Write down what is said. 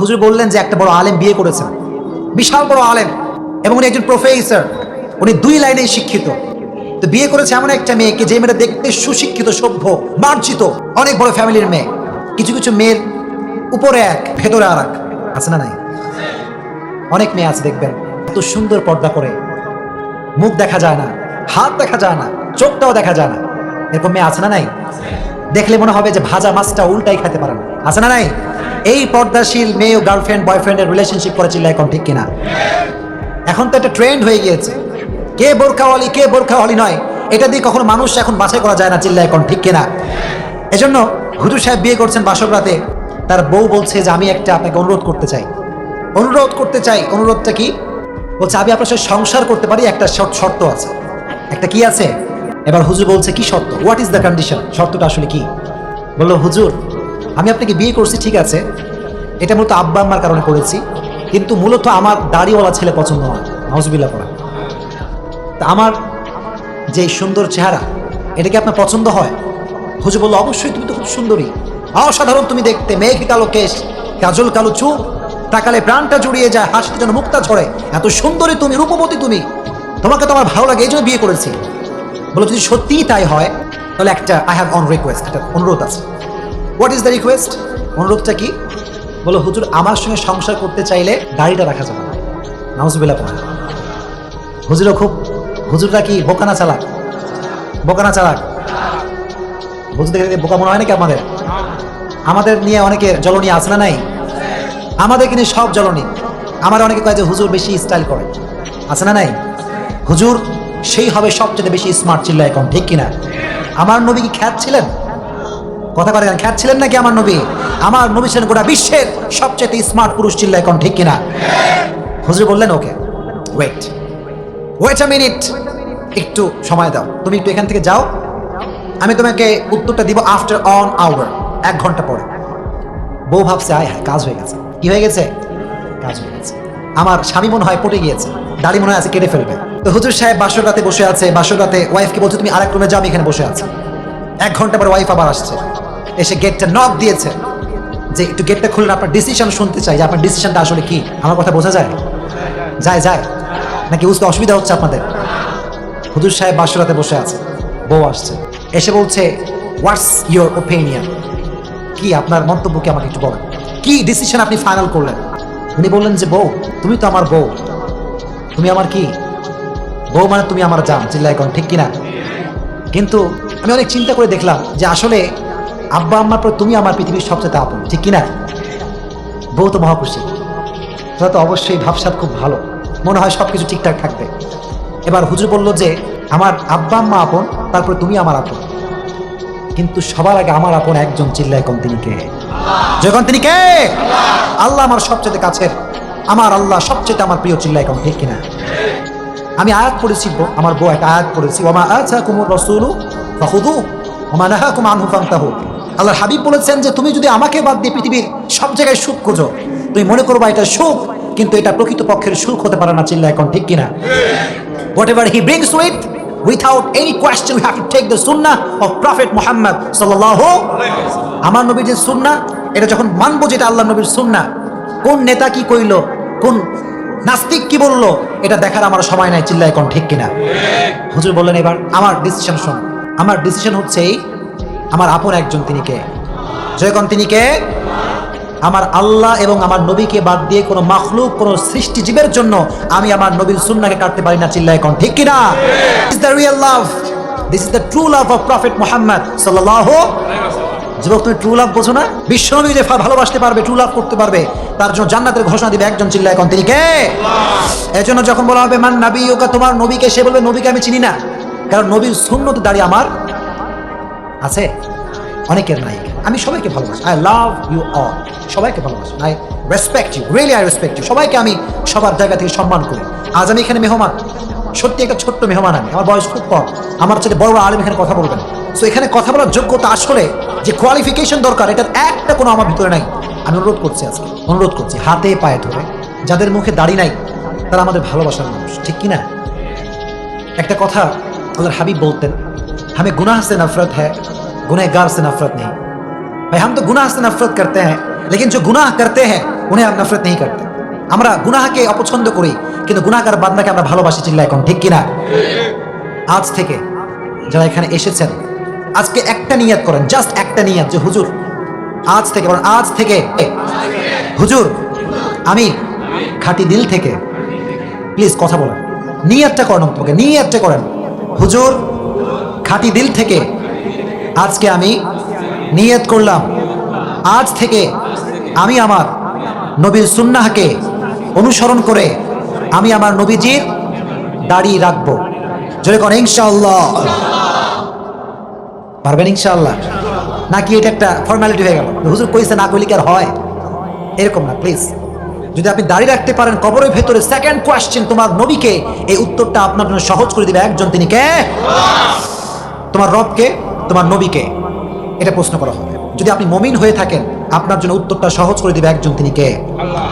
হুজুর বললেন যে একটা বড় আলেম বিয়ে করেছেন, বিশাল বড় আলেম, এবং উনি একজন প্রফেসর, উনি 2 লাইনে শিক্ষিত। তো বিয়ে করেছে এমন একটা মেয়েকে যে মেয়েটা দেখতে সুশিক্ষিত, সভ্য, মার্জিত, অনেক বড় ফ্যামিলির মেয়ে। কিছু কিছু মেয়ের উপরে এক, ভেতরে আর এক, আছে না নাই? অনেক মেয়ে আছে দেখবেন এত সুন্দর পর্দা করে, মুখ দেখা যায় না, হাত দেখা যায় না, চোখটাও দেখা যায় না, এরকম মেয়ে আছে না নাই? দেখলে মনে হবে যে ভাজা মাছটা উল্টাই খেতে পারে না, আছে না নাই? এই পর্দাশীল মেয়ে ও গার্লফ্রেন্ড বয়ফ্রেন্ডের রিলেশনশিপ করে চিল্লা, এখন ঠিক কিনা? এখন তো একটা ট্রেন্ড হয়ে গিয়েছে, কে বোরখাওয়ালি কে বোরখাওয়ালি নয়, এটা দিয়ে কখনো মানুষ এখন বাছাই করা যায় না, চিল্লা এখন ঠিক কিনা? এজন্য হুজুর সাহেব বিয়ে করছেন বাসর রাতে, তার বউ বলছে যে আমি একটা আপনাকে অনুরোধ করতে চাই। অনুরোধটা কি? বলছে আমি আপনার সাথে সংসার করতে পারি, একটা শর্ত আছে। একটা কি আছে? এবার হুজুর বলছে কি শর্ত? What is the condition? শর্তটা আসলে কি? বললো হুজুর আমি আপনাকে বিয়ে করছি, ঠিক আছে, এটা মূলত আব্বা আম্মার কারণে করেছি, কিন্তু মূলত আমার দাড়িওয়ালা ছেলে পছন্দ হয়, নাউজুবিল্লাহ পড়া। তা আমার যে সুন্দর চেহারা, এটা কি আপনার পছন্দ হয়? হুজুর বললো অবশ্যই, তুমি তো খুব সুন্দরী, অসাধারণ তুমি দেখতে, মেঘ কালো কেশ, কাজল কালো চুল, তাকালে প্রাণটা জুড়িয়ে যায়, হাসিতে যেন মুক্তা ঝরে, এত সুন্দরী তুমি, রূপবতী তুমি, তোমাকে তো আমার ভালো লাগে, এই জন্য বিয়ে করেছি। বলো যদি সত্যিই তাই হয় তাহলে একটা আই হ্যাভ অন রিকোয়েস্ট, একটা অনুরোধ আছে। What is the request? অনুরোধটা কি? বলো হুজুর আমার সঙ্গে সংসার করতে চাইলে দাড়িটা রাখা যাবে না, নাউজুবিল্লাহ পড়া। হুজুররা কি বোকানা চালাক? হুজুরদের বোকা মনে হয় নাকি আপনাদের? আমাদের নিয়ে অনেকে জ্বলনী আছে না নাই? আমাদেরকে নিয়ে সব জ্বলনী। আমার অনেকে কয় যে হুজুর বেশি স্টাইল করে, আছে না নাই? হুজুর সেই হবে সবচেয়ে বেশি স্মার্ট, চিল্লা এখন ঠিক কিনা? আমার নবী কি খ্যাত ছিলেন? কথা বলেন, খ্যাত ছিলেন নাকি আমার নবী? আমার নবী ছিলেন গোটা বিশ্বের সবচেয়ে স্মার্ট পুরুষ, চিল্লা এখন ঠিক কিনা? হুজুর বললেন ওকে ওয়েট আ মিনিট, একটু সময় দাও, তুমি একটু এখান থেকে যাও, আমি তোমাকে উত্তরটা দিব আফটার অন আওয়ার, 1 ঘন্টা পরে। বউ ভাবছে আয় হায়, কাজ হয়ে গেছে। কি হয়ে গেছে? কাজ হয়ে গেছে। আমার স্বামী মনে হয় পটে গিয়েছে, দাড়ি মনে হয় আছে কেটে ফেলবে। তো হুজুর সাহেব বাসর রাতে বসে আছে, বাসর রাতে ওয়াইফকে বলছে তুমি আরেক রুমে যাও, আমি এখানে বসে আছি। 1 ঘন্টা পরে ওয়াইফ আবার আসছে, এসে গেটটা নক দিয়েছে যে একটু গেটটা খুললে আপনার ডিসিশন শুনতে চাই, যে আপনার ডিসিশনটা আসলে কি। আমার কথা বোঝা যায়? যায় নাকি বুঝতে অসুবিধা হচ্ছে আপনাদের? হুজুর সাহেব বাসর রাতে বসে আছে, বউ আসছে, এসে বলছে হোয়াটস ইউর ওপিনিয়ন, কি আপনার মন্তব্য, কি আমাকে একটু বলেন, কি ডিসিশন আপনি ফাইনাল করলেন? উনি বললেন যে বউ তুমি তো আমার বউ, তুমি আমার কি বউ, মানে তুমি আমার জান, চিল্লা এখন ঠিক কিনা? কিন্তু আমি অনেক চিন্তা করে দেখলাম যে আসলে আব্বা আম্মার পর তুমি আমার পৃথিবীর সবচেয়ে আপন, ঠিক কিনা? বউ তো মহাখুশি, তারা তো অবশ্যই ভাবসাব খুব ভালো, মনে হয় সবকিছু ঠিকঠাক থাকবে। এবার হুজুর বলল যে আমার আব্বা আম্মা আপন, তারপরে তুমি আমার আপন, কিন্তু সবার আগে আমার আপন একজন, চিল্লা এখন তিনি কে? যখন তিনি কে? আল্লাহ আমার সবচেয়ে কাছের, আমার আল্লাহ সবচেয়ে আমার প্রিয়, চিল্লা এখন ঠিক কিনা? আমি আয়াত পড়েছি, আমার বউ একটা আয়াত পড়েছি, ওমা আতাকুমুর রাসূলু ফাখুযুহু ওমা নাহাকুম আনহু ফান্তাহু। আল্লাহর হাবিব বলেছেন যে তুমি যদি আমাকে বাদ দিয়ে পৃথিবীর সব জায়গায় সুখ খোঁজো, তুমি মনে করবা এটা সুখ, কিন্তু এটা প্রকৃতপক্ষের সুখ হতে পারে না, চিল্লা এখন ঠিক কিনা? Whatever he brings with, without any question, we have to take the sunnah of Prophet Muhammad sallallahu alaihi wasallam. আমার নবীর যে সুন্নাহ, এটা যখন মানবো যেটা আল্লাহ নবীর সুন্নাহ, কোন নেতা কি কইলো, কোন নাস্তিক কি বললো, এটা দেখার আমার সময় নাই, চিল্লা এখন ঠিক কিনা? হুজুর বললেন এবার আমার ডিসিশন শোনো। আমার ডিসিশন হচ্ছে এই, আমার আপন একজন, তিনি কে? যখন তিনি কে? আমার আল্লাহ এবং আমার নবীকে বাদ দিয়ে কোনো মাখলুক, কোনো সৃষ্টি জীবের জন্য আমি আমার নবীর সুন্নাহকে কাটতে পারি না, চিল্লা এখন ঠিক কিনা? This is the real love, this is the true love of prophet Muhammad সাল্লাল্লাহু আলাইহি ওয়াসাল্লাম। যুবক তুমি ট্রু লাভ বোঝো না? বিশ্বনবী যে ভালোবাসতে পারবে, ট্রু লাভ করতে পারবে, তার জন্য জান্নাতের ঘোষণা দিবে একজন, চিল্লা এখন তিনি কে? এজন্য যখন বলা হবে মান নাবিয়ুকা, তোমার নবীকে, সে বলবে নবীকে আমি চিনি না, কারণ নবীর সুন্নত দাঁড়িয়ে আমার আছে, অনেকের নাই। আমি সবাইকে ভালোবাসি, আই লাভ ইউ অল, সবাইকে ভালোবাসি, I respect you, really I respect you, সবাইকে আমি সবার জায়গা থেকে সম্মান করি। আজ আমি এখানে মেহমান, সত্যি একটা ছোট্ট মেহমান, আমি, আমার বয়স খুব কম, আমার সাথে বড় আলেম এখানে কথা বলবেন। সো এখানে কথা বলার যোগ্যতা আসলে যে কোয়ালিফিকেশন দরকার, এটার একটা কোনো আমার ভিতরে নাই। আমি অনুরোধ করছি, আজকে অনুরোধ করছি, হাতে পায়ে ধরে, যাদের মুখে দাড়ি নাই তারা আমাদের ভালোবাসার মানুষ, ঠিক কিনা? একটা কথা আল্লাহর হাবিব বলতেন, हमें गुनाह से नफरत है, गुनहगार से नफरत नहीं। भाई हम तो गुनाह से नफरत करते हैं, लेकिन जो गुनाह करते हैं उन्हें आप नफरत नहीं करते। আমরা গুনাহকে অপছন্দ করি, কিন্তু গুনাহগার বান্দাকে আমরা ভালোবাসি। চিল্লা এখন ঠিক কিনা? আজ থেকে যারা এখানে এসেছেন, আজকে একটা নিয়ত করেন, জাস্ট একটা নিয়ত, যে হুজুর আজ থেকে, বলেন আজ থেকে, হুজুর আমি খাঁটি দিল থেকে, প্লিজ কথা বলেন, নিয়তটা করেন, তোমাকে নিয়তটা করেন, হুজুর খাঁটি দিল থেকে আজকে আমি নিয়ত করলাম, আজ থেকে আমি আমার নবীর সুন্নাহকে অনুসরণ করে আমি আমার নবীজির দাড়ি রাখবো। জোরে করেন ইনশাআল্লাহ। পারবেন ইনশাআল্লাহ? নাকি এটা একটা ফর্মালিটি হয়ে গেল, হুজুর কইছে না কইলে কি আর হয়? এরকম না প্লিজ। যদি আপনি দাড়ি রাখতে পারেন কবরের ভেতরে, সেকেন্ড কোয়েশ্চেন তোমার নবীকে, এই উত্তরটা আপনার জন্য সহজ করে দিবে একজন, তিনি কে? তোমার রবকে, তোমার নবীকে, এটা প্রশ্ন করা হবে। যদি আপনি মুমিন হয়ে থাকেন, আপনার জন্য উত্তরটা সহজ করে দিবে একজন, তিনি কে?